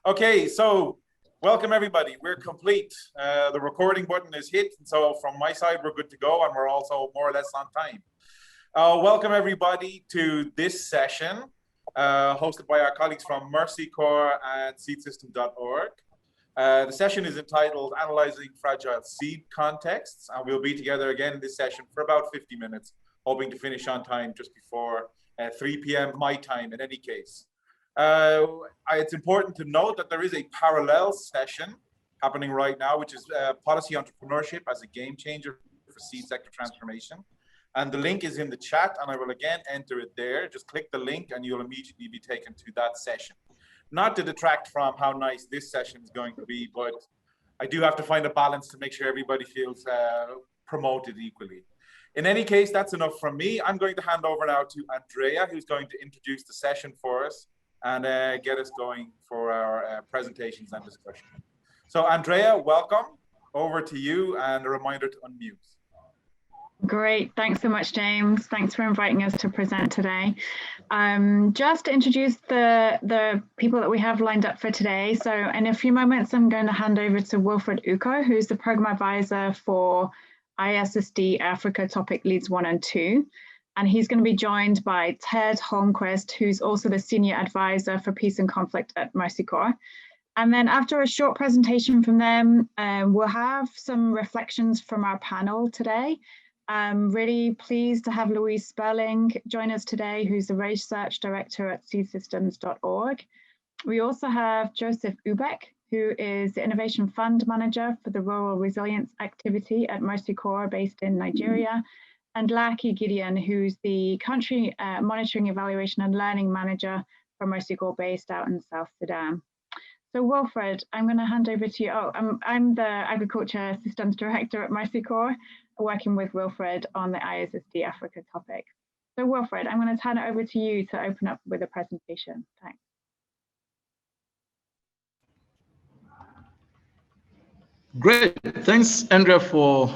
Okay, so welcome everybody. We're complete. The recording button is hit, and so from my side, we're good to go, and we're also more or less on time. Welcome everybody to this session, hosted by our colleagues from Mercy Corps and seedsystem.org. The session is entitled Analyzing Fragile Seed Contexts, and we'll be together again in this session for about 50 minutes, hoping to finish on time just before 3 p.m. my time in any case. It's important to note that there is a parallel session happening right now, which is policy entrepreneurship as a game changer for seed sector transformation. And the link is in the chat, and I will again enter it there. Just click the link and you'll immediately be taken to that session. Not to detract from how nice this session is going to be, but I do have to find a balance to make sure everybody feels promoted equally. In any case, that's enough from me. I'm going to hand over now to Andrea, who's going to introduce the session for us and get us going for our presentations and discussion. So Andrea, welcome. Over to you, and a reminder to unmute. Great, thanks so much, James. Thanks for inviting us to present today. Just to introduce the people that we have lined up for today. So in a few moments, I'm going to hand over to Wilfred Uko, who's the Program Advisor for GSST Africa Topic Leads 1 and 2. And he's going to be joined by Ted Holmquist, who's also the Senior Advisor for Peace and Conflict at Mercy Corps. And then after a short presentation from them, we'll have some reflections from our panel today. I'm really pleased to have Louise Sperling join us today, who's the Research Director at seedsystems.org. We also have Joseph Ubek, who is the Innovation Fund Manager for the Rural Resilience Activity at Mercy Corps based in Nigeria, and Laki Gideon, who's the Country Monitoring, Evaluation and Learning Manager for Mercy Corps based out in South Sudan. So Wilfred, I'm going to hand over to you. Oh, I'm the Agriculture Systems Director at Mercy Corps, working with Wilfred on the GSST Africa topic. So Wilfred, I'm going to turn it over to you to open up with a presentation. Thanks. Great, thanks Andrea for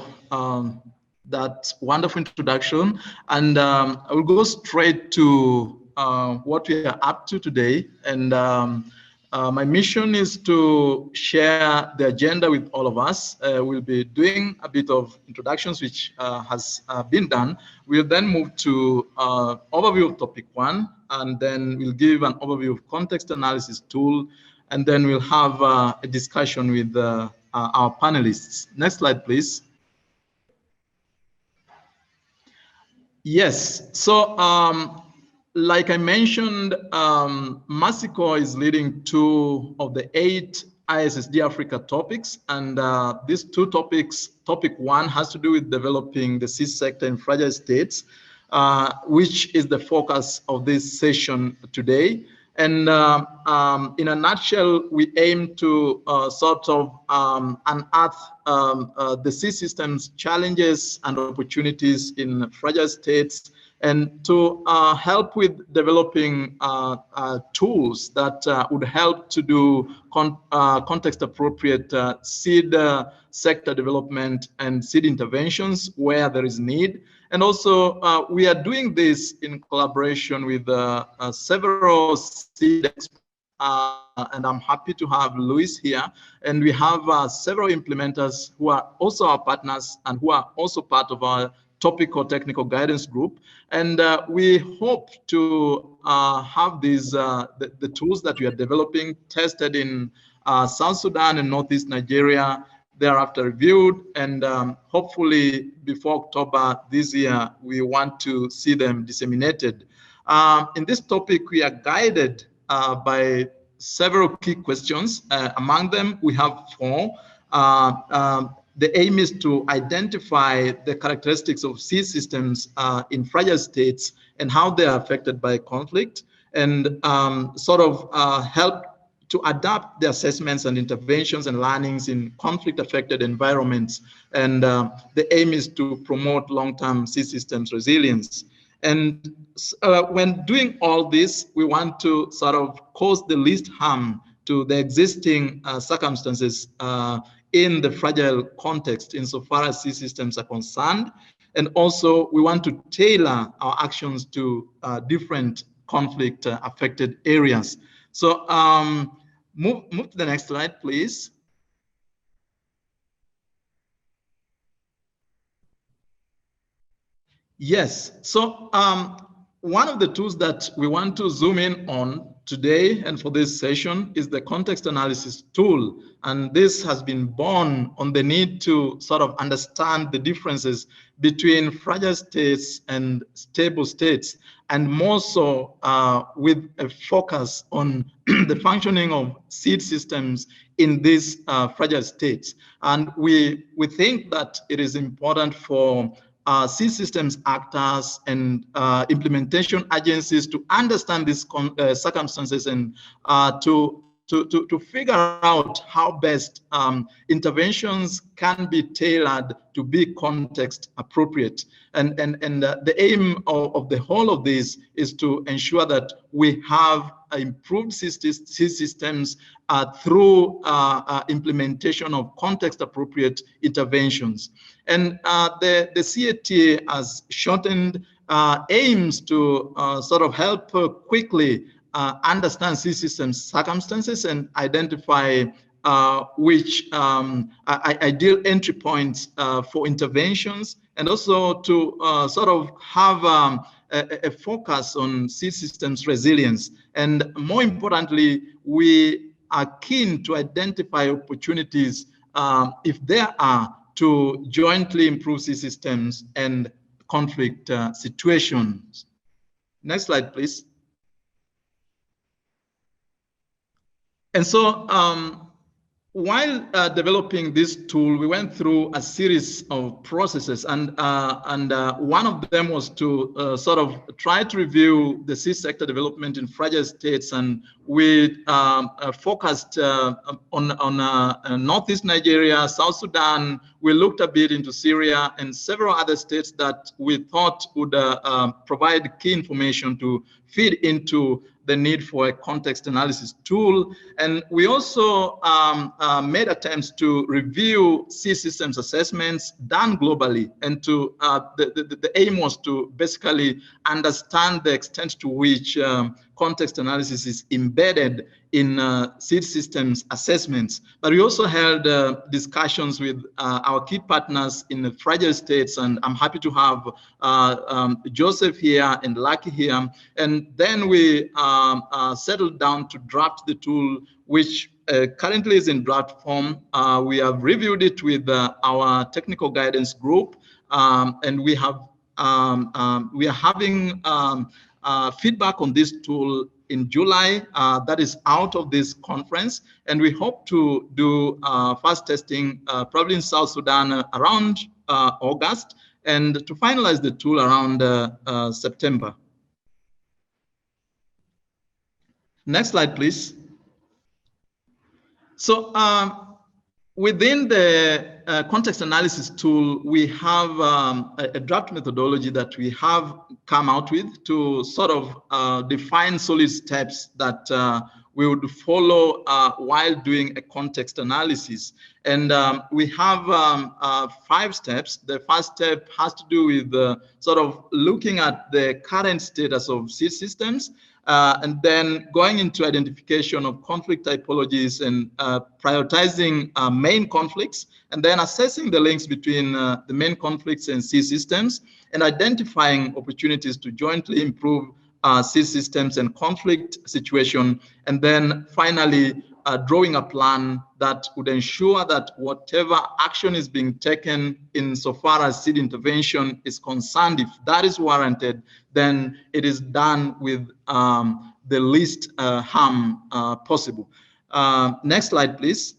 that wonderful introduction. And I will go straight to what we are up to today. And my mission is to share the agenda with all of us. We'll be doing a bit of introductions, which has been done. We'll then move to overview of topic 1, and then we'll give an overview of context analysis tool, and then we'll have a discussion with our panelists. Next slide, please. Yes, so like I mentioned, Mercy Corps is leading 2 of the 8 GSST Africa topics, and these 2 topics, topic 1 has to do with developing the seed sector in fragile states, which is the focus of this session today. And in a nutshell, we aim to sort of unearth the seed system's challenges and opportunities in fragile states, and to help with developing tools that would help to do context-appropriate seed sector development and seed interventions where there is need. And also, we are doing this in collaboration with several seed experts, and I'm happy to have Luis here. And we have several implementers who are also our partners and who are also part of our topical technical guidance group. And we hope to have these the tools that we are developing tested in South Sudan and Northeast Nigeria, thereafter reviewed, and hopefully before October this year, we want to see them disseminated. In this topic, we are guided by several key questions. Among them, we have 4. The aim is to identify the characteristics of seed systems in fragile states and how they are affected by conflict, and sort of help to adapt the assessments and interventions and learnings in conflict-affected environments. And the aim is to promote long-term seed systems resilience. And when doing all this, we want to sort of cause the least harm to the existing circumstances in the fragile context insofar as seed systems are concerned. And also, we want to tailor our actions to different conflict affected areas. So Move to the next slide, please. Yes, so one of the tools that we want to zoom in on today and for this session is the context analysis tool. And this has been born on the need to sort of understand the differences between fragile states and stable states, and more so with a focus on the functioning of seed systems in these fragile states. And we think that it is important for seed systems actors and implementation agencies to understand these circumstances and to figure out how best interventions can be tailored to be context appropriate. And the aim of the whole of this is to ensure that we have improved seed systems through implementation of context appropriate interventions. And the CAT has shortened aims to sort of help quickly understand seed systems circumstances and identify which ideal entry points for interventions, and also to sort of have a focus on seed systems resilience. And more importantly, we are keen to identify opportunities, if there are, to jointly improve seed systems and conflict situations. Next slide, please. And so while developing this tool, we went through a series of processes, and one of them was to sort of try to review the seed sector development in fragile states, and we focused on Northeast Nigeria, South Sudan. We looked a bit into Syria and several other states that we thought would provide key information to feed into the need for a context analysis tool. And we also made attempts to review seed systems assessments done globally, and to the aim was to basically understand the extent to which context analysis is embedded in seed systems assessments. But we also held discussions with our key partners in the fragile states, and I'm happy to have Joseph here and Lucky here. And then we settled down to draft the tool, which currently is in draft form. We have reviewed it with our technical guidance group, and we are having feedback on this tool in July. That is out of this conference, and we hope to do fast testing probably in South Sudan around August, and to finalize the tool around September. Next slide, please. So within the context analysis tool, we have a draft methodology that we have come out with to sort of define solid steps that we would follow while doing a context analysis. And we have 5 steps. The first step has to do with sort of looking at the current status of seed systems, and then going into identification of conflict typologies and prioritizing main conflicts, and then assessing the links between the main conflicts and seed systems, and identifying opportunities to jointly improve seed systems and conflict situation, and then finally drawing a plan that would ensure that whatever action is being taken insofar as seed intervention is concerned, if that is warranted, then it is done with the least harm possible. Next slide, please.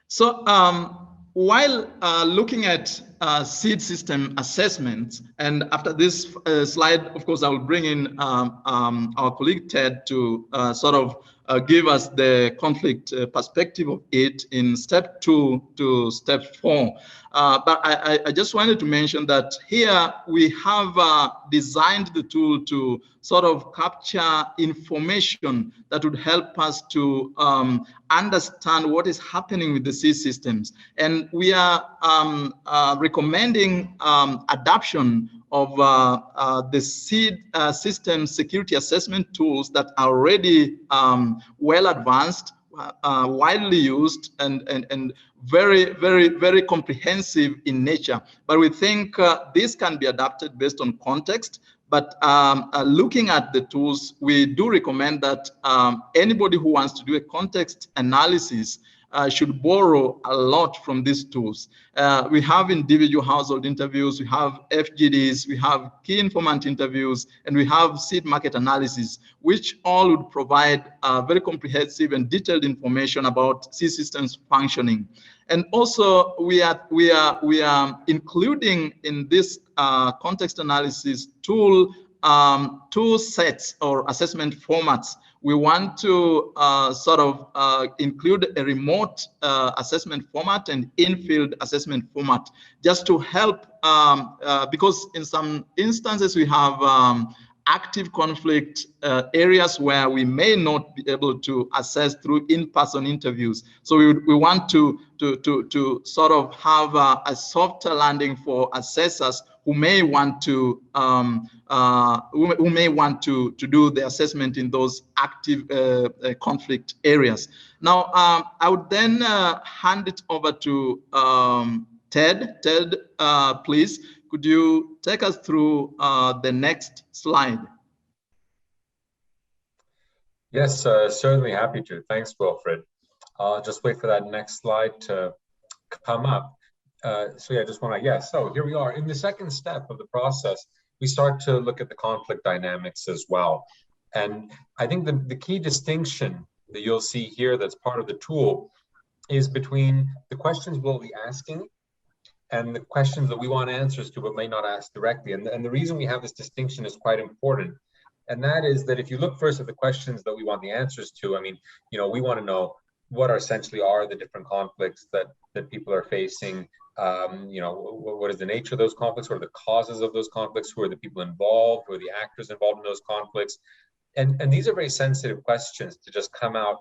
So while looking at seed system assessments, and after this slide, of course, I will bring in our colleague Ted to sort of give us the conflict perspective of it in step 2 to step 4. But I just wanted to mention that here we have designed the tool to sort of capture information that would help us to understand what is happening with the seed systems. And we are recommending adoption of the seed system security assessment tools that are already well advanced, widely used, and very, very, very comprehensive in nature. But we think this can be adapted based on context. But looking at the tools, we do recommend that anybody who wants to do a context analysis should borrow a lot from these tools. We have individual household interviews, we have FGDs, we have key informant interviews, and we have seed market analysis, which all would provide very comprehensive and detailed information about seed systems functioning. And also, we are including in this context analysis tool two sets or assessment formats. We want to sort of include a remote assessment format and in-field assessment format, just to help, because in some instances we have active conflict areas where we may not be able to assess through in-person interviews. So we want to sort of have a softer landing for assessors who may want to do the assessment in those active conflict areas. Now, I would then hand it over to Ted. Ted, please, could you take us through the next slide? Yes, certainly happy to. Thanks, Wilfred. I'll just wait for that next slide to come up. So yeah, so here we are. In the second step of the process, we start to look at the conflict dynamics as well. And I think the key distinction that you'll see here that's part of the tool is between the questions we'll be asking and the questions that we want answers to but may not ask directly. And the reason we have this distinction is quite important. And that is that if you look first at the questions that we want the answers to, I mean, we want to know what essentially are the different conflicts that people are facing. What is the nature of those conflicts? What are the causes of those conflicts? Who are the people involved? Who are the actors involved in those conflicts? And these are very sensitive questions to just come out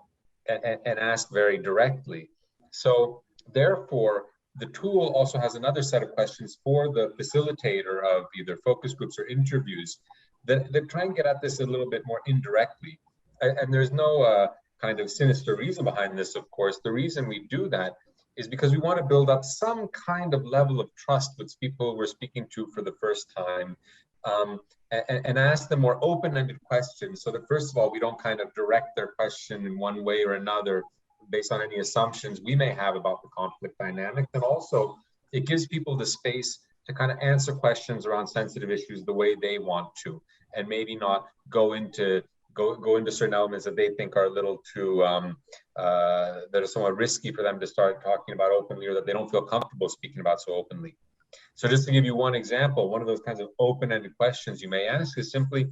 and ask very directly. So therefore, the tool also has another set of questions for the facilitator of either focus groups or interviews that try and get at this a little bit more indirectly. And there's no kind of sinister reason behind this, of course. The reason we do that is because we want to build up some kind of level of trust with people we're speaking to for the first time, and ask them more open-ended questions, so that first of all, we don't kind of direct their question in one way or another based on any assumptions we may have about the conflict dynamic. And also, it gives people the space to kind of answer questions around sensitive issues the way they want to, and maybe not go into certain elements that they think are a little too, that are somewhat risky for them to start talking about openly, or that they don't feel comfortable speaking about so openly. So just to give you one example, one of those kinds of open-ended questions you may ask is simply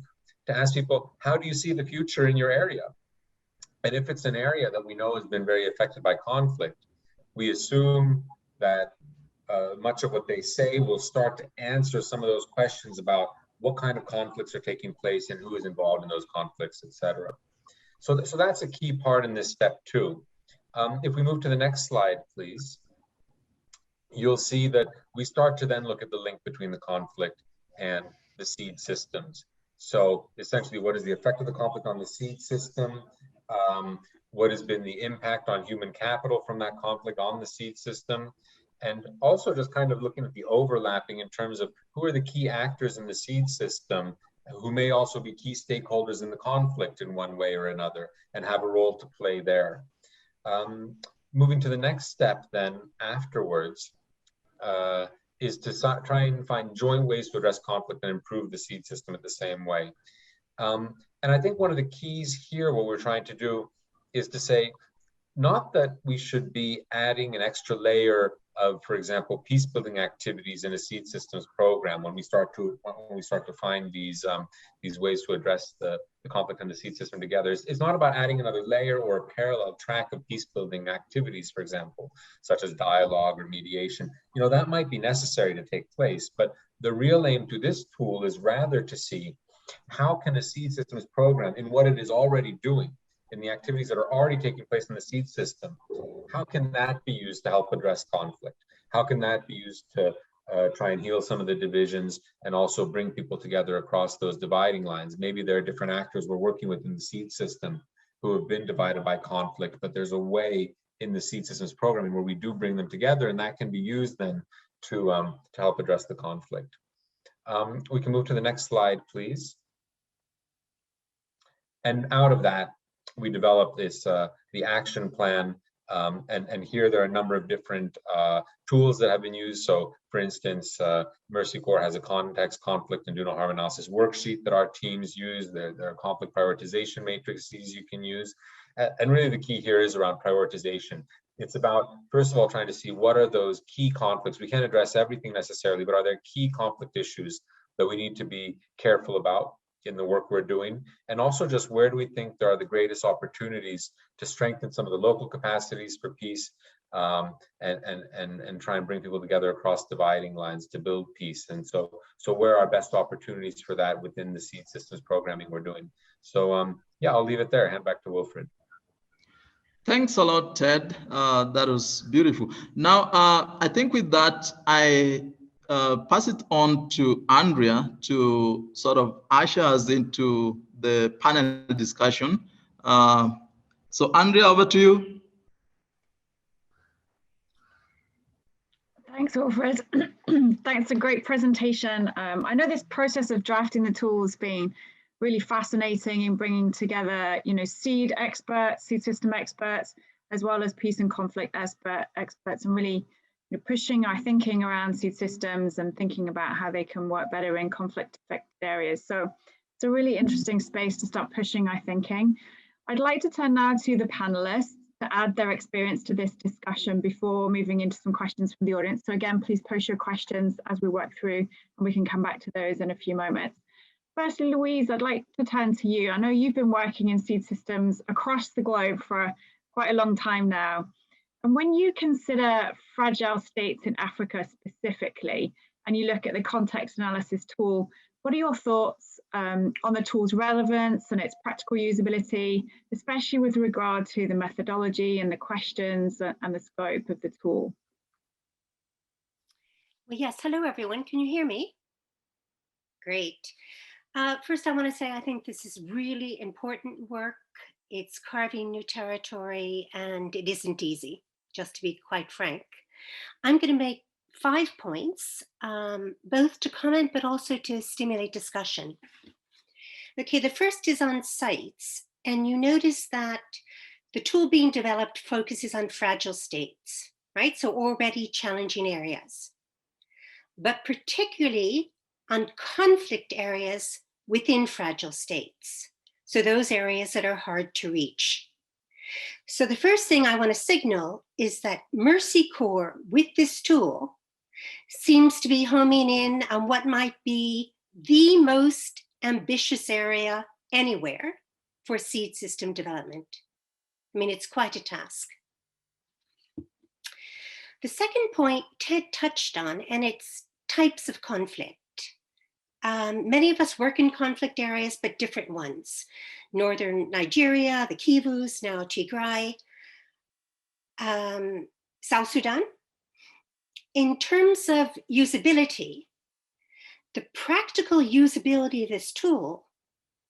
to ask people, how do you see the future in your area? And if it's an area that we know has been very affected by conflict, we assume that much of what they say will start to answer some of those questions about what kind of conflicts are taking place and who is involved in those conflicts, etc. So that's a key part in this step too. If we move to the next slide, please, you'll see that we start to then look at the link between the conflict and the seed systems. So essentially, what is the effect of the conflict on the seed system? What has been the impact on human capital from that conflict on the seed system? And also just kind of looking at the overlapping in terms of who are the key actors in the seed system, who may also be key stakeholders in the conflict in one way or another and have a role to play there. Moving to the next step then afterwards is to try and find joint ways to address conflict and improve the seed system in the same way. And I think one of the keys here, what we're trying to do is to say, not that we should be adding an extra layer of, for example, peace building activities in a seed systems program when we start to find these ways to address the conflict in the seed system together. It's not about adding another layer or a parallel track of peace building activities, for example, such as dialogue or mediation. You know, that might be necessary to take place, but the real aim to this tool is rather to see how can a seed systems program, in what it is already doing, in the activities that are already taking place in the seed system, how can that be used to help address conflict? How can that be used to try and heal some of the divisions and also bring people together across those dividing lines? Maybe there are different actors we're working with in the seed system who have been divided by conflict, but there's a way in the seed systems programming where we do bring them together, and that can be used then to help address the conflict. We can move to the next slide, please. And out of that, we developed this the action plan, and here there are a number of different tools that have been used. So, for instance, Mercy Corps has a context, conflict, and do no harm analysis worksheet that our teams use. There are conflict prioritization matrices you can use, and really the key here is around prioritization. It's about, first of all, trying to see what are those key conflicts. We can't address everything necessarily, but are there key conflict issues that we need to be careful about in the work we're doing? And also just where do we think there are the greatest opportunities to strengthen some of the local capacities for peace, and try and bring people together across dividing lines to build peace. And so where are our best opportunities for that within the seed systems programming we're doing? So yeah, I'll leave it there. Hand back to Wilfred. Thanks a lot, Ted. That was beautiful. Now, I think with that, I pass it on to Andrea to sort of usher us into the panel discussion. So Andrea, over to you. Thanks, Wilfred. Thanks, a great presentation. I know this process of drafting the tool has been really fascinating in bringing together, you know, seed experts, seed system experts, as well as peace and conflict experts, and really pushing our thinking around seed systems and thinking about how they can work better in conflict-affected areas. So it's a really interesting space to start pushing our thinking. I'd like to turn now to the panelists to add their experience to this discussion before moving into some questions from the audience. So again, please post your questions as we work through, and we can come back to those in a few moments. Firstly, Louise, I'd like to turn to you. I know you've been working in seed systems across the globe for quite a long time now. And when you consider fragile states in Africa specifically, and you look at the context analysis tool, what are your thoughts on the tool's relevance and its practical usability, especially with regard to the methodology and the questions and the scope of the tool? Well, yes, hello everyone. Can you hear me? Great. First, I want to say I think this is really important work. It's carving new territory, and it isn't easy, just to be quite frank. I'm going to make 5 points, both to comment, but also to stimulate discussion. Okay, the first is on sites, and you notice that the tool being developed focuses on fragile states, right? So already challenging areas, but particularly on conflict areas within fragile states. So those areas that are hard to reach. So the first thing I want to signal is that Mercy Corps with this tool seems to be homing in on what might be the most ambitious area anywhere for seed system development. I mean, it's quite a task. The second point Ted touched on, and it's types of conflict. Many of us work in conflict areas, but different ones. Northern Nigeria, the Kivus, now Tigray, South Sudan. In terms of usability, the practical usability of this tool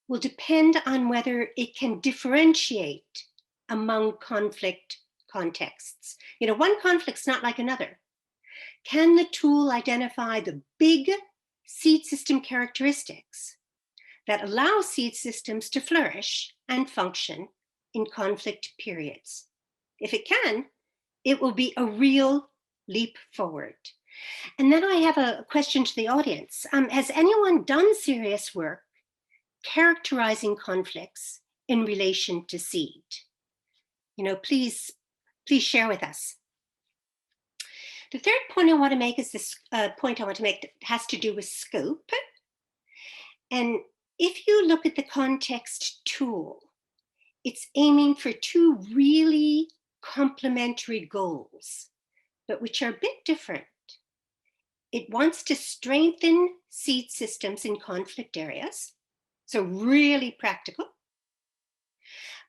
will depend on whether it can differentiate among conflict contexts. You know, one conflict's not like another. Can the tool identify the big seed system characteristics that allow seed systems to flourish and function in conflict periods? If it can, it will be a real leap forward. And then I have a question to the audience. Has anyone done serious work characterizing conflicts in relation to seed? You know, please please share with us. The third point I want to make is this point I want to make that has to do with scope. And if you look at the context tool, it's aiming for two really complementary goals, but which are a bit different. It wants to strengthen seed systems in conflict areas, so really practical.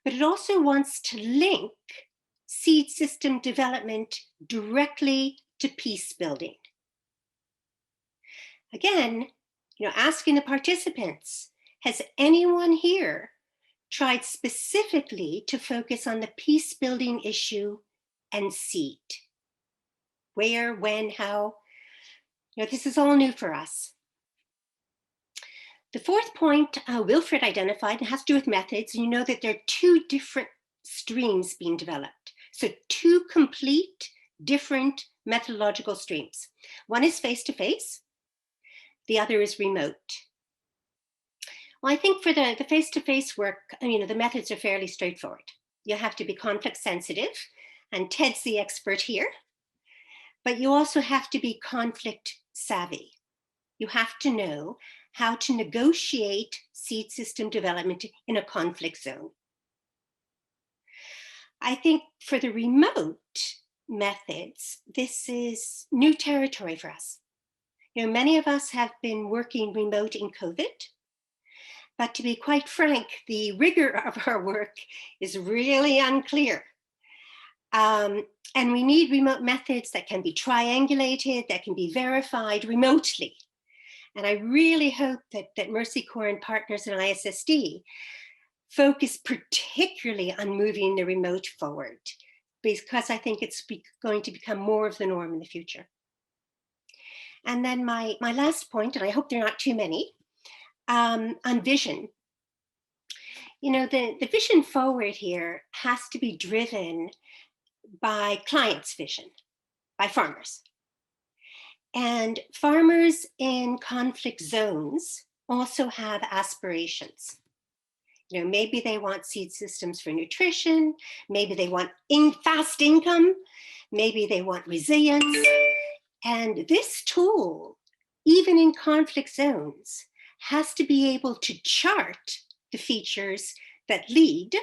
But it also wants to link seed system development directly to peace building. Again, asking the participants, has anyone here tried specifically to focus on the peace building issue and seed? Where, when, how? This is all new for us. The fourth point Wilfred identified has to do with methods. And you know that there are two different streams being developed. So two complete different methodological streams. One is face-to-face, the other is remote. Well, I think for the face-to-face work, the methods are fairly straightforward. You have to be conflict sensitive, and Ted's the expert here, but you also have to be conflict savvy. You have to know how to negotiate seed system development in a conflict zone. I think for the remote methods, this is new territory for us. Many of us have been working remote in COVID, but to be quite frank, the rigor of our work is really unclear. And we need remote methods that can be triangulated, that can be verified remotely. And I really hope that Mercy Corps and partners in ISSD focus particularly on moving the remote forward, because I think it's going to become more of the norm in the future. And then my last point, and I hope there are not too many, on vision. The vision forward here has to be driven by clients' vision, by farmers. And farmers in conflict zones also have aspirations. Maybe they want seed systems for nutrition, maybe they want fast income, maybe they want resilience. And this tool, even in conflict zones, has to be able to chart the features that lead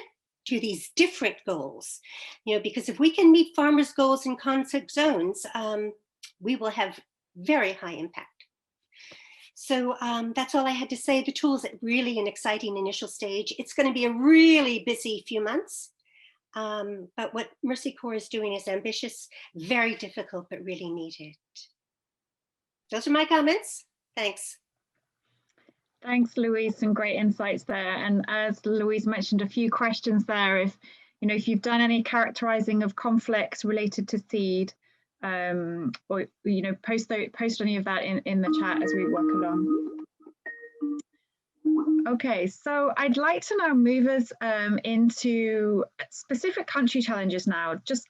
to these different goals. Because if we can meet farmers' goals in conflict zones, we will have very high impact. So that's all I had to say. The tool is at really an exciting initial stage. It's going to be a really busy few months. But what Mercy Corps is doing is ambitious, very difficult, but really needed. Those are my comments. Thanks. Thanks, Louise. Some great insights there. And as Louise mentioned, a few questions there. If you've done any characterizing of conflicts related to seed, or post any of that in the chat as we work along. Okay, so I'd like to now move us into specific country challenges now, just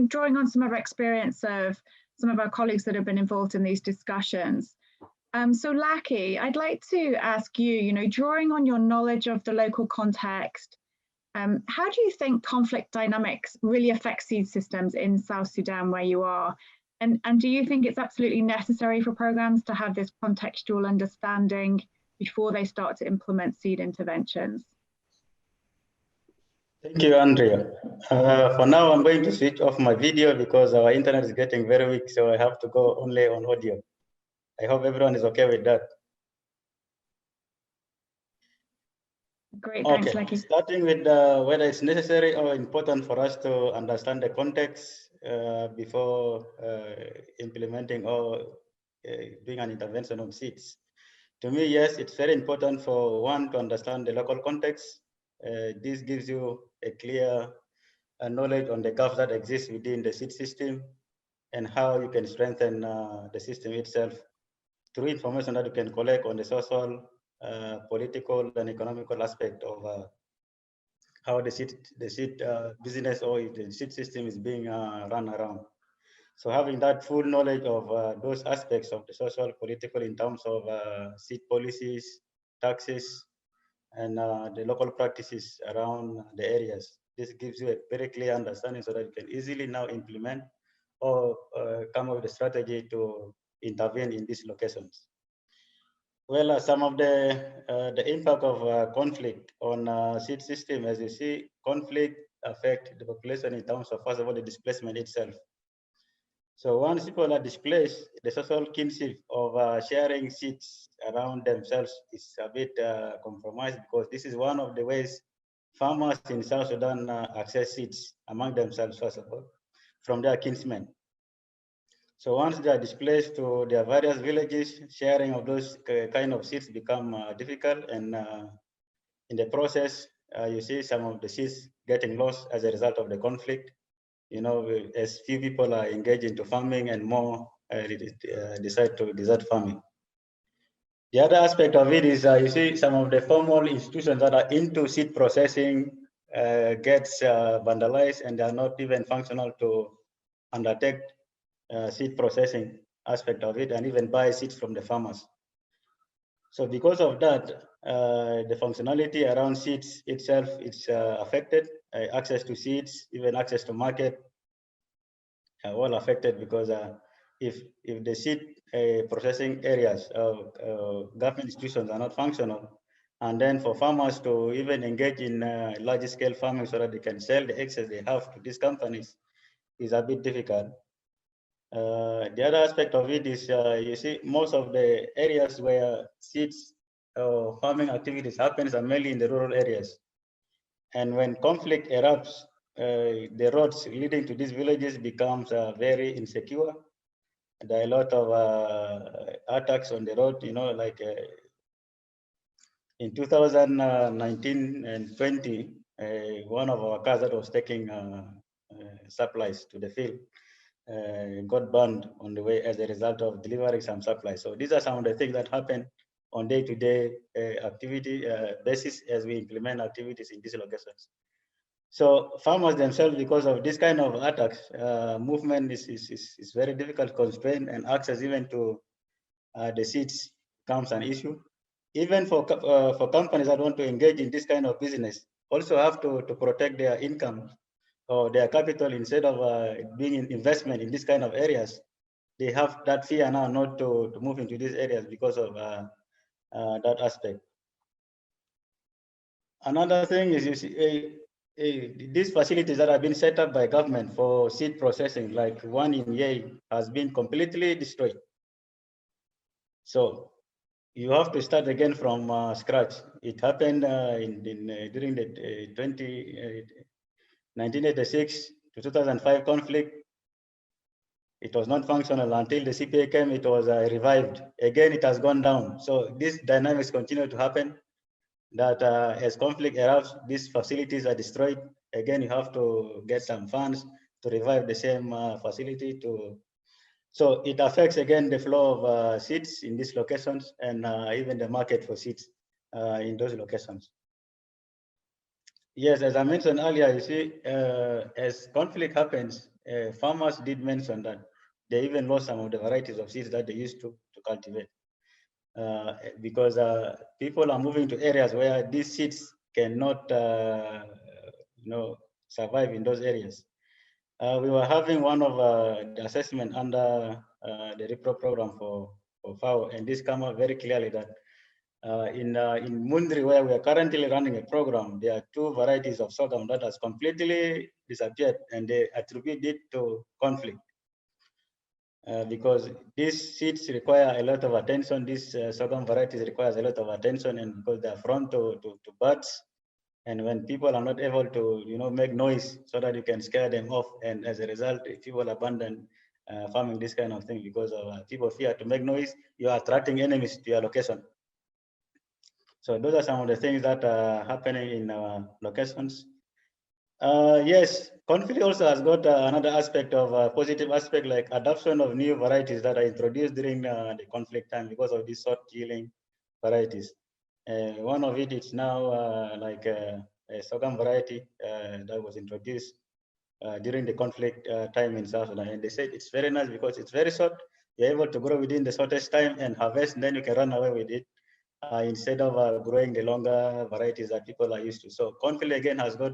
drawing on some of our experience of some of our colleagues that have been involved in these discussions. So Laki, I'd like to ask you, drawing on your knowledge of the local context, how do you think conflict dynamics really affect seed systems in South Sudan where you are? And do you think it's absolutely necessary for programs to have this contextual understanding before they start to implement seed interventions? Thank you, Andrea. For now, I'm going to switch off my video because our internet is getting very weak, so I have to go only on audio. I hope everyone is okay with that. Great, thanks, okay. Laki. Starting with whether it's necessary or important for us to understand the context before implementing or doing an intervention on seeds. To me, yes, it's very important for one to understand the local context. This gives you a clear knowledge on the gaps that exist within the seed system and how you can strengthen the system itself through information that you can collect on the social, political, and economical aspect of how the seed business or the seed system is being run around. So having that full knowledge of those aspects of the social, political in terms of seed policies, taxes, and the local practices around the areas This gives you a very clear understanding so that you can easily now implement or come up with a strategy to intervene in these locations. Well, some of the impact of conflict on seed system, as you see, conflict affect the population in terms of, first of all, the displacement itself. So once people are displaced, the social kinship of sharing seeds around themselves is a bit compromised, because this is one of the ways farmers in South Sudan access seeds among themselves, first of all, from their kinsmen. So once they are displaced to their various villages, sharing of those kind of seeds become difficult, and in the process, you see some of the seeds getting lost as a result of the conflict. You know, as few people are engaged into farming and more decide to desert farming. The other aspect of it is you see some of the formal institutions that are into seed processing gets vandalized, and they are not even functional to undertake seed processing aspect of it and even buy seeds from the farmers. So because of that, the functionality around seeds itself is affected. Access to seeds, even access to market, all affected, because if the seed processing areas of government institutions are not functional, and then for farmers to even engage in large scale farming so that they can sell the excess they have to these companies is a bit difficult. The other aspect of it is you see most of the areas where seeds farming activities happens are mainly in the rural areas. And when conflict erupts, the roads leading to these villages becomes very insecure. There are a lot of attacks on the road, you know, like in 2019 and 20, one of our cars that was taking supplies to the field got burned on the way as a result of delivering some supplies. So these are some of the things that happen on day-to-day activity basis as we implement activities in these locations. So farmers themselves, because of this kind of attacks, movement is very difficult, constrained, and access even to the seeds becomes an issue. Even for companies that want to engage in this kind of business, also have to protect their income or their capital instead of being in investment in this kind of areas. They have that fear now not to move into these areas because of that aspect. Another thing is, you see, these facilities that have been set up by government for seed processing, like one in Yei, has been completely destroyed. So you have to start again from scratch. It happened during the 1986 to 2005 conflict. It was not functional until the CPA came, it was revived. Again, it has gone down. So these dynamics continue to happen, that as conflict erupts, these facilities are destroyed. Again, you have to get some funds to revive the same facility. So it affects again the flow of seeds in these locations, and even the market for seeds in those locations. Yes, as I mentioned earlier, you see, as conflict happens, farmers did mention that they even lost some of the varieties of seeds that they used to cultivate. Because people are moving to areas where these seeds cannot survive in those areas. We were having one of the assessment under the RIPRO program for FAO, and this came out very clearly that in Mundri, where we are currently running a program, there are 2 varieties of sorghum that has completely disappeared, and they attribute it to conflict. Because these seeds require a lot of attention, these sorghum varieties requires a lot of attention, and because they are prone to birds, and when people are not able to make noise so that you can scare them off, and as a result, if people abandon farming this kind of thing because of people fear to make noise, you are attracting enemies to your location. So those are some of the things that are happening in our locations. Yes, conflict also has got another aspect of positive aspect, like adoption of new varieties that are introduced during the conflict time because of these short-yielding varieties. One of it is now like a sorghum variety that was introduced during the conflict time in South Sudan. And they said it's very nice because it's very short. You're able to grow within the shortest time and harvest, and then you can run away with it instead of growing the longer varieties that people are used to. So conflict again has got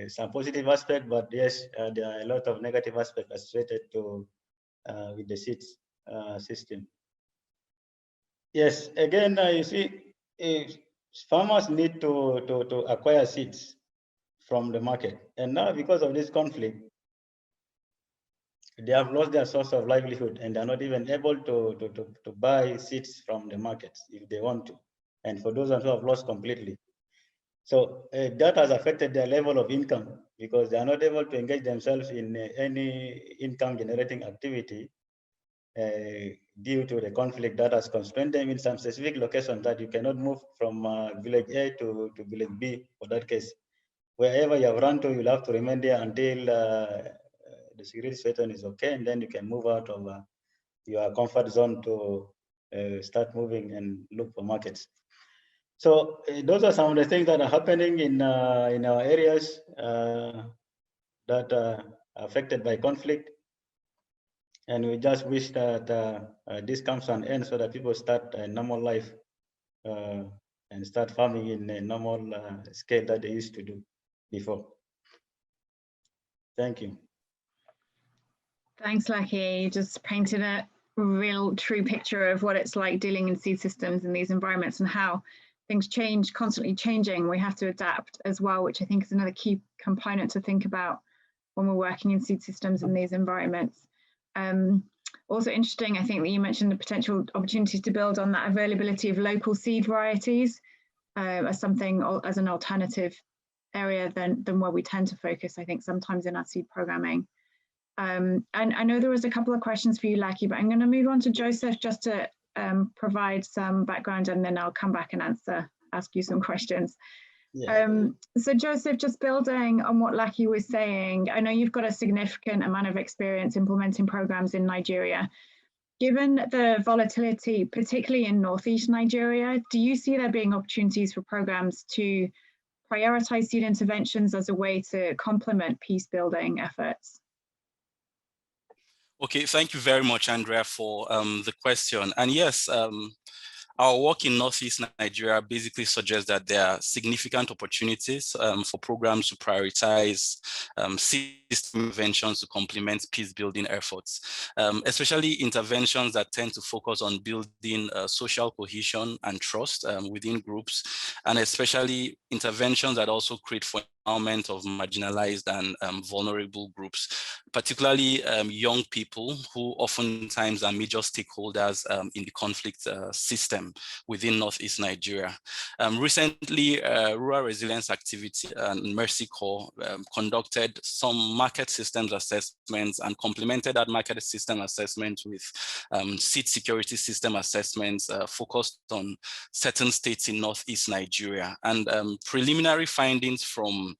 some positive aspect, but yes, there are a lot of negative aspects associated to with the seeds system. Yes, again, you see, farmers need to acquire seeds from the market, and now because of this conflict, they have lost their source of livelihood, and they're not even able to buy seeds from the markets if they want to. And for those who have lost completely, so that has affected their level of income because they are not able to engage themselves in any income generating activity due to the conflict that has constrained them in some specific locations that you cannot move from village A to village B for that case. Wherever you have run to, you'll have to remain there until the security situation is okay, and then you can move out of your comfort zone to start moving and look for markets. So those are some of the things that are happening in our areas that are affected by conflict. And we just wish that this comes to an end so that people start a normal life and start farming in a normal scale that they used to do before. Thank you. Thanks, Lucky. You just painted a real true picture of what it's like dealing in seed systems in these environments and how things change, constantly changing. We have to adapt as well, which I think is another key component to think about when we're working in seed systems in these environments. Also interesting, I think that you mentioned the potential opportunities to build on that availability of local seed varieties as something, as an alternative area than where we tend to focus, I think, sometimes in our seed programming. And I know there was a couple of questions for you, Lucky, but I'm going to move on to Joseph just to provide some background, and then I'll come back and ask you some questions. Yeah. So Joseph, just building on what Lucky was saying, I know you've got a significant amount of experience implementing programs in Nigeria. Given the volatility, particularly in Northeast Nigeria, do you see there being opportunities for programs to prioritize seed interventions as a way to complement peace building efforts? Okay, thank you very much, Andrea, for the question. And yes, our work in Northeast Nigeria basically suggests that there are significant opportunities for programs to prioritize system interventions to complement peace building efforts, especially interventions that tend to focus on building social cohesion and trust within groups, and especially interventions that also create for empowerment of marginalized and vulnerable groups, particularly young people who oftentimes are major stakeholders in the conflict system within Northeast Nigeria. Recently, Rural Resilience Activity and Mercy Corps conducted some market systems assessments and complemented that market system assessment with seed security system assessments focused on certain states in Northeast Nigeria. And preliminary findings from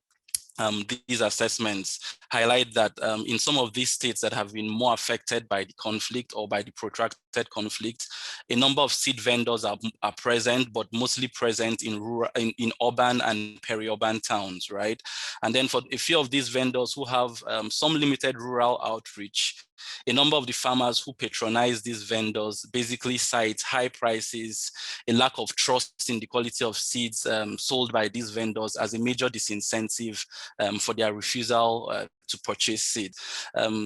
these assessments highlight that in some of these states that have been more affected by the conflict or by the protracted conflict, a number of seed vendors are present, but mostly present in rural, in urban and peri-urban towns, right? And then for a few of these vendors who have some limited rural outreach, a number of the farmers who patronize these vendors basically cite high prices, a lack of trust in the quality of seeds sold by these vendors as a major disincentive for their refusal to purchase seed.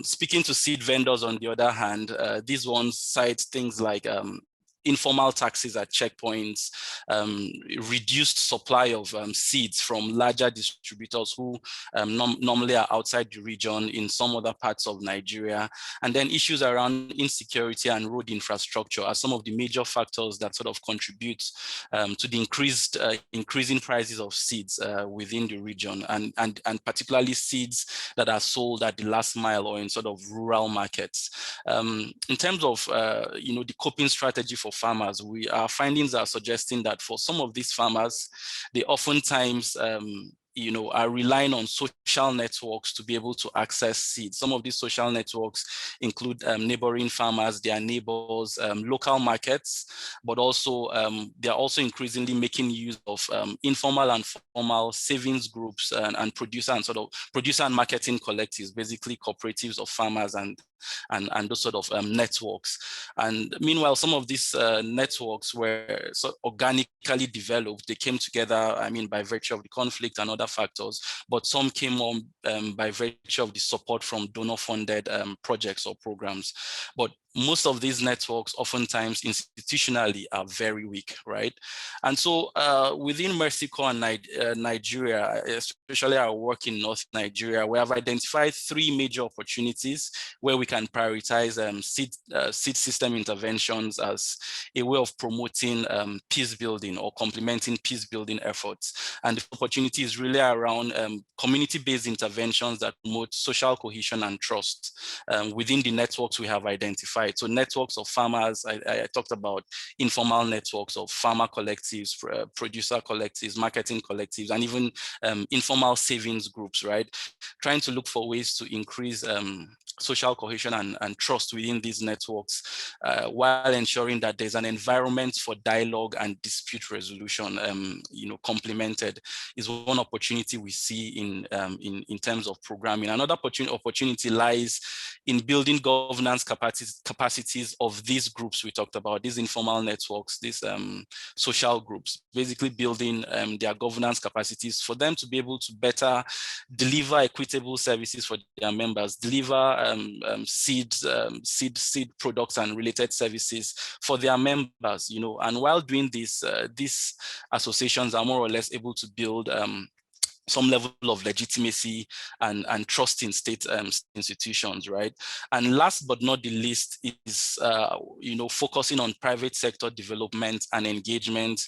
Speaking to seed vendors, on the other hand, these ones cite things like informal taxes at checkpoints, reduced supply of seeds from larger distributors who normally are outside the region in some other parts of Nigeria, and then issues around insecurity and road infrastructure are some of the major factors that sort of contribute to the increasing prices of seeds within the region, and particularly seeds that are sold at the last mile or in sort of rural markets. In terms of the coping strategy for farmers, our findings are suggesting that for some of these farmers, they oftentimes are relying on social networks to be able to access seeds. Some of these social networks include neighboring farmers, their neighbors, local markets, but also they're also increasingly making use of informal and formal savings groups and producer and marketing collectives, basically cooperatives of farmers and and those sort of networks. And meanwhile, some of these networks were so organically developed. They came together, I mean, by virtue of the conflict and other factors, but some came on by virtue of the support from donor-funded projects or programs. But most of these networks oftentimes institutionally are very weak, right? And so within Mercy Corps and Nigeria, especially our work in North Nigeria, we have identified 3 major opportunities where we can prioritize seed system interventions as a way of promoting peace building or complementing peace building efforts. And the opportunity is really around community-based interventions that promote social cohesion and trust within the networks we have identified. So networks of farmers, I talked about informal networks of farmer collectives, producer collectives, marketing collectives, and even informal savings groups, right? Trying to look for ways to increase social cohesion and trust within these networks while ensuring that there's an environment for dialogue and dispute resolution, complemented is one opportunity we see in terms of programming. Another opportunity lies in building governance capacities of these groups we talked about, these informal networks, these social groups, basically building their governance capacities for them to be able to better deliver equitable services for their members, deliver seed products and related services for their members, and while doing this, these associations are more or less able to build some level of legitimacy and trust in state institutions, right? And last but not the least is, focusing on private sector development and engagement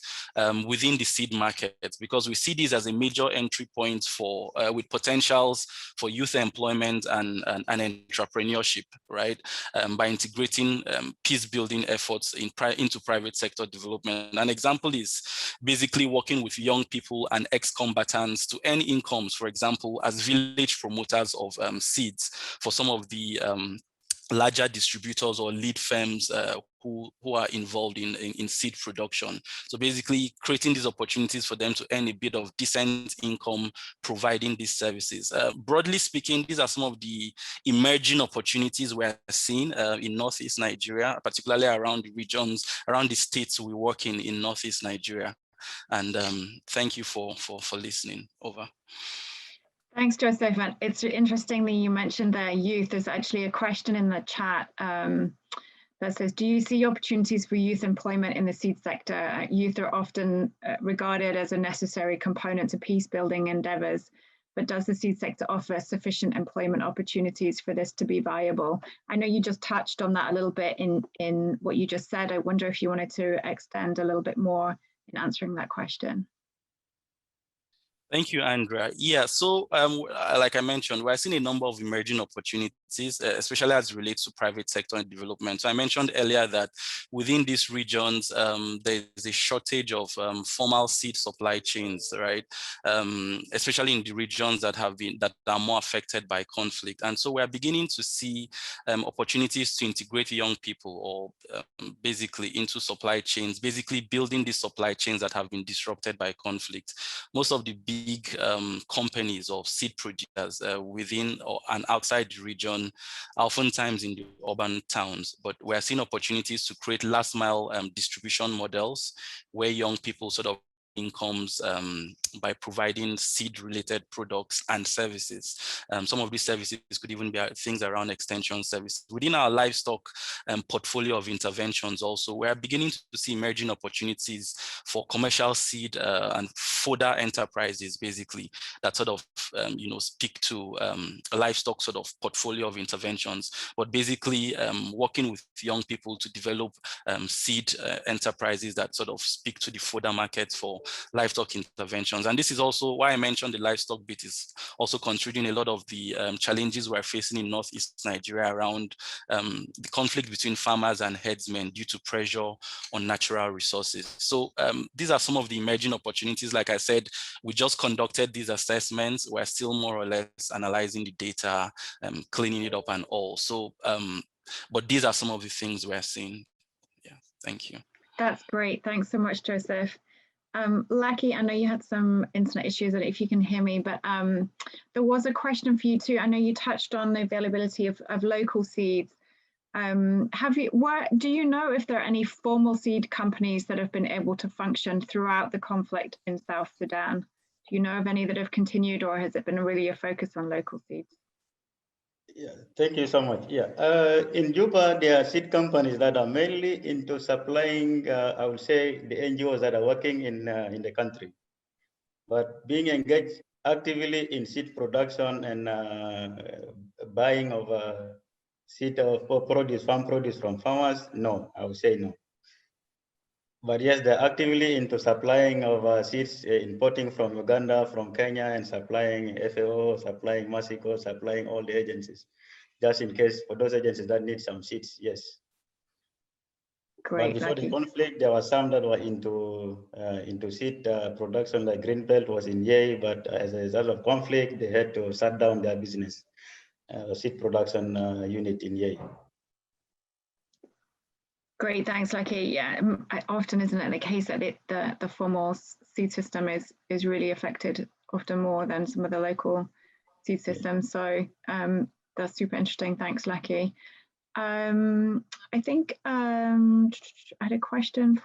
within the seed market, because we see this as a major entry point for with potentials for youth employment and entrepreneurship, right? By integrating peace building efforts into private sector development. An example is basically working with young people and ex-combatants to earn incomes, for example, as village promoters of seeds for some of the larger distributors or lead firms who are involved in seed production. So basically creating these opportunities for them to earn a bit of decent income providing these services. Broadly speaking, these are some of the emerging opportunities we're seeing in Northeast Nigeria, particularly around the regions, around the states we work in Northeast Nigeria. And thank you for listening. Over. Thanks, Joseph. And it's interesting that you mentioned the youth. There's actually a question in the chat that says, do you see opportunities for youth employment in the seed sector? Youth are often regarded as a necessary component to peace building endeavors, but does the seed sector offer sufficient employment opportunities for this to be viable? I know you just touched on that a little bit in what you just said. I wonder if you wanted to extend a little bit more in answering that question. Thank you, Andrea. Yeah, so like I mentioned, we're seeing a number of emerging opportunities, especially as it relates to private sector and development. So I mentioned earlier that within these regions, there's a shortage of formal seed supply chains, right? Especially in the regions that are more affected by conflict. And so we're beginning to see opportunities to integrate young people or basically into supply chains, basically building these supply chains that have been disrupted by conflict. Most of the big companies or seed producers within and outside the region, oftentimes in the urban towns, but we're seeing opportunities to create last mile distribution models where young people sort of incomes by providing seed-related products and services. Some of these services could even be things around extension services. Within our livestock portfolio of interventions also, we're beginning to see emerging opportunities for commercial seed and fodder enterprises, basically, that sort of, speak to a livestock sort of portfolio of interventions, but basically working with young people to develop seed enterprises that sort of speak to the fodder market for livestock interventions. And this is also why I mentioned the livestock bit is also contributing a lot of the challenges we're facing in Northeast Nigeria around the conflict between farmers and herdsmen due to pressure on natural resources. So these are some of the emerging opportunities. Like I said, we just conducted these assessments. We're still more or less analyzing the data, cleaning it up and all. So, but these are some of the things we're seeing. Yeah, thank you. That's great. Thanks so much, Joseph. Lucky, I know you had some internet issues, I don't know if you can hear me, but there was a question for you too. I know you touched on the availability of local seeds. Do you know if there are any formal seed companies that have been able to function throughout the conflict in South Sudan? Do you know of any that have continued, or has it been really a focus on local seeds? Yeah, thank you so much. Yeah, in Juba, there are seed companies that are mainly into supplying, I would say, the NGOs that are working in the country. But being engaged actively in seed production and buying of seed of produce, farm produce from farmers, no, I would say no. But yes, they're actively into supplying of seeds, importing from Uganda, from Kenya, and supplying FAO, supplying Mexico, supplying all the agencies, just in case for those agencies that need some seeds, yes. Great, but before Lucky. the conflict, there were some that were into seed production, like Greenbelt was in Yei, but as a result of conflict, they had to shut down their business, seed production unit in Yei. Great, thanks, Lucky. Yeah, often isn't it the case that the formal seed system is really affected often more than some of the local seed systems. So that's super interesting. Thanks, Lucky. I think I had a question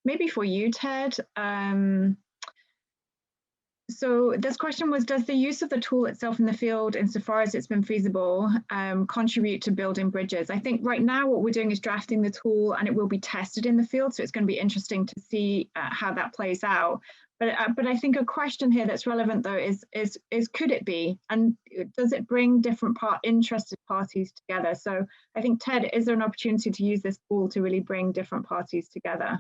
maybe for you, Ted. So this question was, does the use of the tool itself in the field, insofar as it's been feasible, contribute to building bridges? I think right now what we're doing is drafting the tool and it will be tested in the field. So it's going to be interesting to see how that plays out. But I think a question here that's relevant though is could it be, and does it bring different interested parties together? So I think, Ted, is there an opportunity to use this tool to really bring different parties together?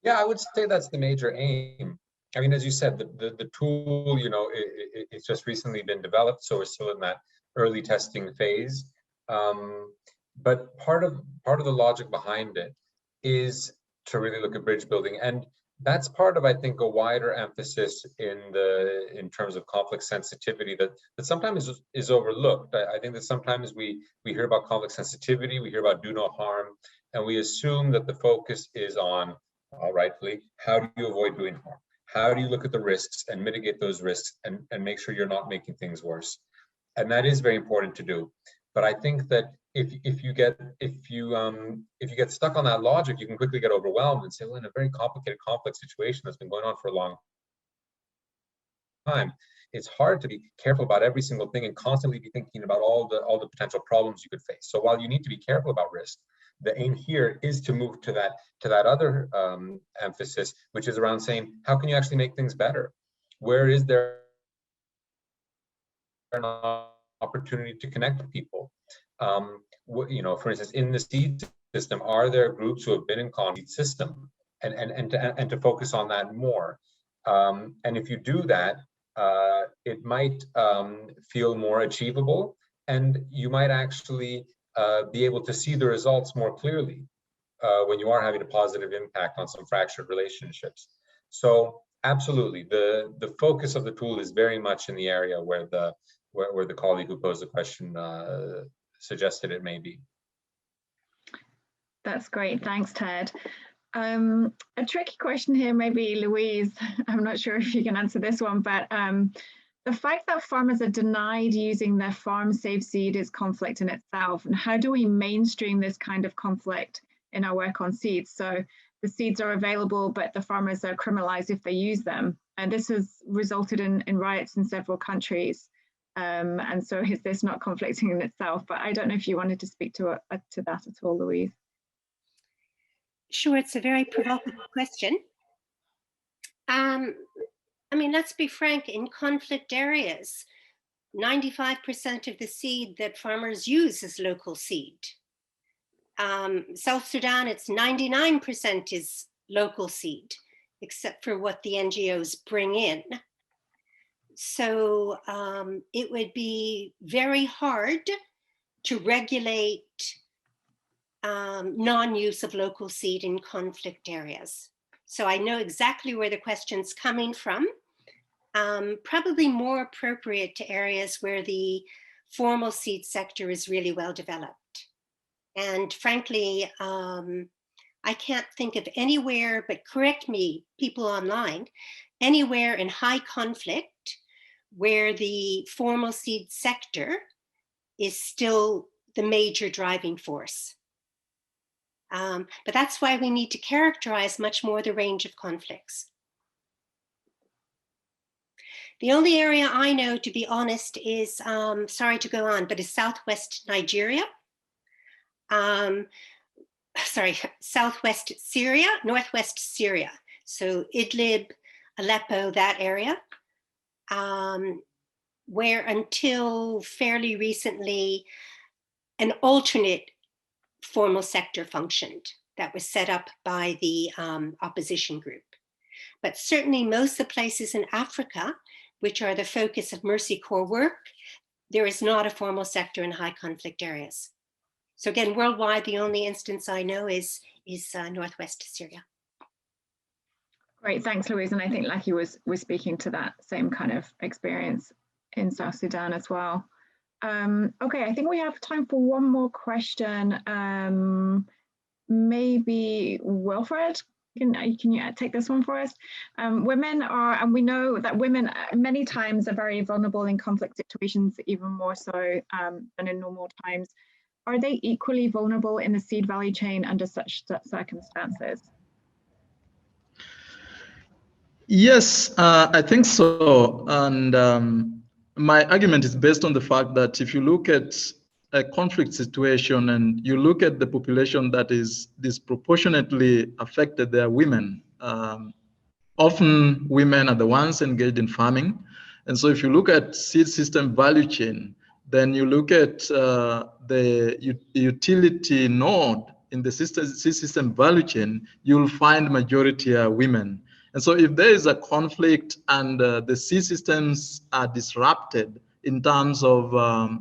Yeah, I would say that's the major aim. I mean, as you said, the tool, you know, it's just recently been developed, so we're still in that early testing phase. But part of the logic behind it is to really look at bridge building, and that's part of, I think, a wider emphasis in terms of conflict sensitivity that sometimes is overlooked. I think that sometimes we hear about conflict sensitivity, we hear about do no harm, and we assume that the focus is on, rightfully, how do you avoid doing harm? How do you look at the risks and mitigate those risks and make sure you're not making things worse? And that is very important to do. But I think that if you get stuck on that logic, you can quickly get overwhelmed and say, well, in a very complicated conflict situation that's been going on for a long time, it's hard to be careful about every single thing and constantly be thinking about all the potential problems you could face. So while you need to be careful about risk, the aim here is to move to that other emphasis, which is around saying, how can you actually make things better? Where is there an opportunity to connect people? You know, for instance, in the seed system, are there groups who have been in conflict system, and to focus on that more? And if you do that, it might feel more achievable, and you might actually be able to see the results more clearly when you are having a positive impact on some fractured relationships. So absolutely, the focus of the tool is very much in the area where the colleague who posed the question suggested it may be. That's great, thanks, Ted. A tricky question here, maybe Louise, I'm not sure if you can answer this one, but the fact that farmers are denied using their farm-safe seed is conflict in itself. And how do we mainstream this kind of conflict in our work on seeds? So the seeds are available, but the farmers are criminalized if they use them. And this has resulted in riots in several countries. And so is this not conflicting in itself? But I don't know if you wanted to speak to that at all, Louise. Sure, it's a very provocative question. I mean, let's be frank, in conflict areas, 95% of the seed that farmers use is local seed. South Sudan, it's 99% is local seed, except for what the NGOs bring in. So it would be very hard to regulate non-use of local seed in conflict areas. So I know exactly where the question's coming from. Probably more appropriate to areas where the formal seed sector is really well developed. And frankly, I I can't think of anywhere, but correct me, people online, anywhere in high conflict where the formal seed sector is still the major driving force. But that's why we need to characterize much more the range of conflicts. The only area I know, to be honest, is, sorry to go on, but is Southwest Nigeria. Southwest Syria, Northwest Syria. So Idlib, Aleppo, that area, where until fairly recently, an alternate formal sector functioned that was set up by the opposition group. But certainly most of the places in Africa, which are the focus of Mercy Corps work, there is not a formal sector in high conflict areas. So again, worldwide, the only instance I know is Northwest Syria. Great, thanks, Louise. And I think Lucky was speaking to that same kind of experience in South Sudan as well. Okay, I think we have time for one more question. Maybe Wilfred, can you take this one for us? Women are, and we know that women many times are very vulnerable in conflict situations, even more so than in normal times. Are they equally vulnerable in the seed value chain under such circumstances? Yes, I think so. And my argument is based on the fact that if you look at a conflict situation and you look at the population that is disproportionately affected, they are women. Often women are the ones engaged in farming. And so if you look at seed system value chain, then you look at the utility node in the seed system value chain, you'll find majority are women. And so if there is a conflict and the seed systems are disrupted in terms of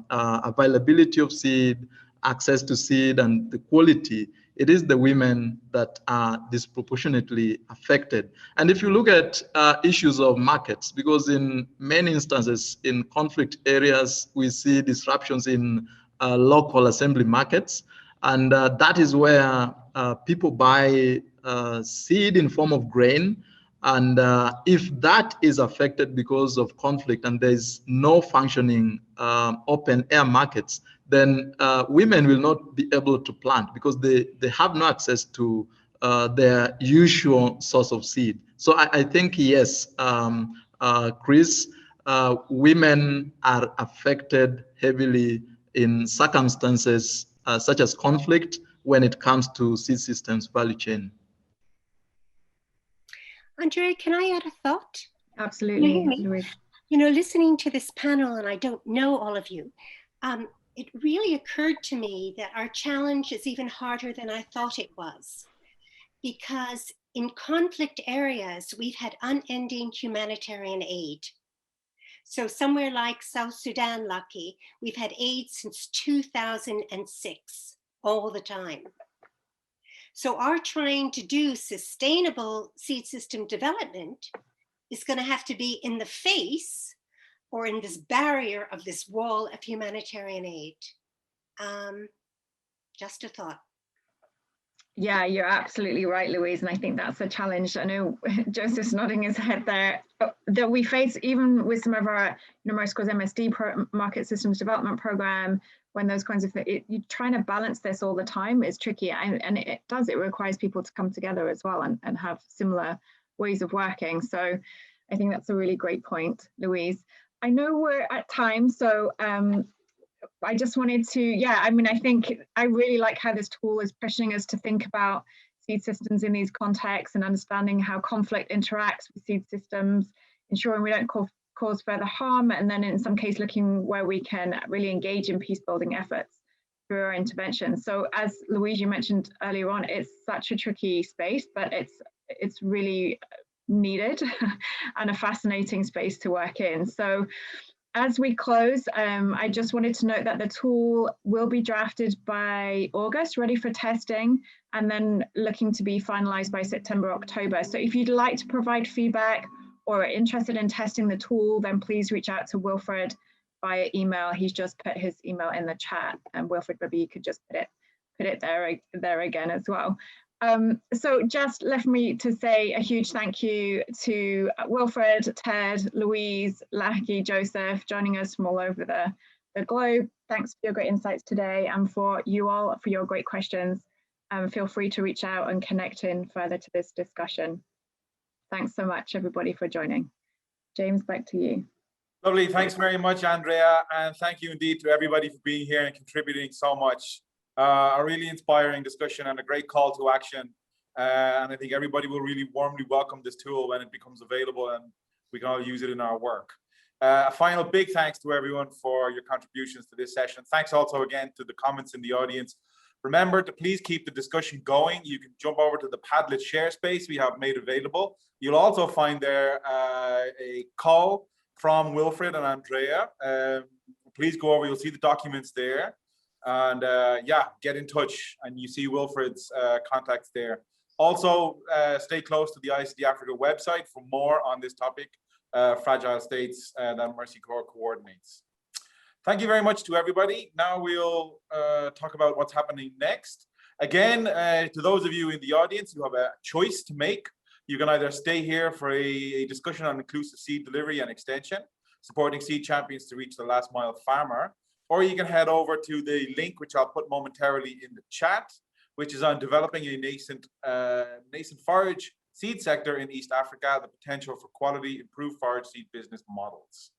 availability of seed, access to seed, and the quality, it is the women that are disproportionately affected. And if you look at issues of markets, because in many instances in conflict areas, we see disruptions in local assembly markets. And that is where people buy seed in form of grain. And if that is affected because of conflict and there's no functioning open air markets, then women will not be able to plant because they have no access to their usual source of seed. So I think, yes, Chris, women are affected heavily in circumstances such as conflict when it comes to seed systems value chain. Andrea, can I add a thought? Absolutely, Can you hear me? Louise. You know, listening to this panel, and I don't know all of you, it really occurred to me that our challenge is even harder than I thought it was. Because in conflict areas, we've had unending humanitarian aid. So somewhere like South Sudan, Lucky, we've had aid since 2006, all the time. So our trying to do sustainable seed system development is going to have to be in the face or in this barrier of this wall of humanitarian aid. Just a thought. Yeah, you're absolutely right, Louise. And I think that's a challenge. I know Joseph's nodding his head there, that we face even with some of our Mercy Corps MSD market systems development program, when those kinds of things, you're trying to balance this all the time is tricky. And it requires people to come together as well and have similar ways of working. So I think that's a really great point, Louise. I know we're at time, so I just wanted to, I think I really like how this tool is pushing us to think about seed systems in these contexts and understanding how conflict interacts with seed systems, ensuring we don't cause further harm, and then in some cases looking where we can really engage in peace building efforts through our intervention. So as Louise, you mentioned earlier on, it's such a tricky space, but it's really needed and a fascinating space to work in. So as we close, I just wanted to note that the tool will be drafted by August, ready for testing, and then looking to be finalized by September, October. So if you'd like to provide feedback or are interested in testing the tool, then please reach out to Wilfred via email. He's just put his email in the chat, and Wilfred, maybe you could just put it there again as well. So just left me to say a huge thank you to Wilfred, Ted, Louise, Laki, Joseph, joining us from all over the globe. Thanks for your great insights today, and for you all for your great questions. Feel free to reach out and connect in further to this discussion. Thanks so much, everybody, for joining. James, back to you. Lovely. Thanks very much, Andrea. And thank you indeed to everybody for being here and contributing so much. A really inspiring discussion and a great call to action. And I think everybody will really warmly welcome this tool when it becomes available and we can all use it in our work. A final big thanks to everyone for your contributions to this session. Thanks also again to the comments in the audience. Remember to please keep the discussion going. You can jump over to the Padlet share space we have made available. You'll also find there a call from Wilfred and Andrea. Please go over, you'll see the documents there. And yeah, get in touch, and you see Wilfred's contacts there. Also, stay close to the ISSD Africa website for more on this topic, fragile states that Mercy Corps coordinates. Thank you very much to everybody. Now we'll talk about what's happening next. Again, to those of you in the audience, you have a choice to make. You can either stay here for a discussion on inclusive seed delivery and extension, supporting seed champions to reach the last mile farmer, or you can head over to the link, which I'll put momentarily in the chat, which is on developing a nascent forage seed sector in East Africa, the potential for quality, improved forage seed business models.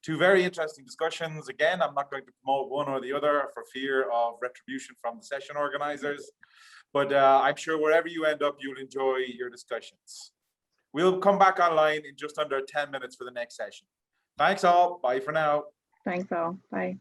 Two very interesting discussions. Again, I'm not going to promote one or the other for fear of retribution from the session organizers, but I'm sure wherever you end up, you'll enjoy your discussions. We'll come back online in just under 10 minutes for the next session. Thanks all. Bye for now. Thanks all. Bye.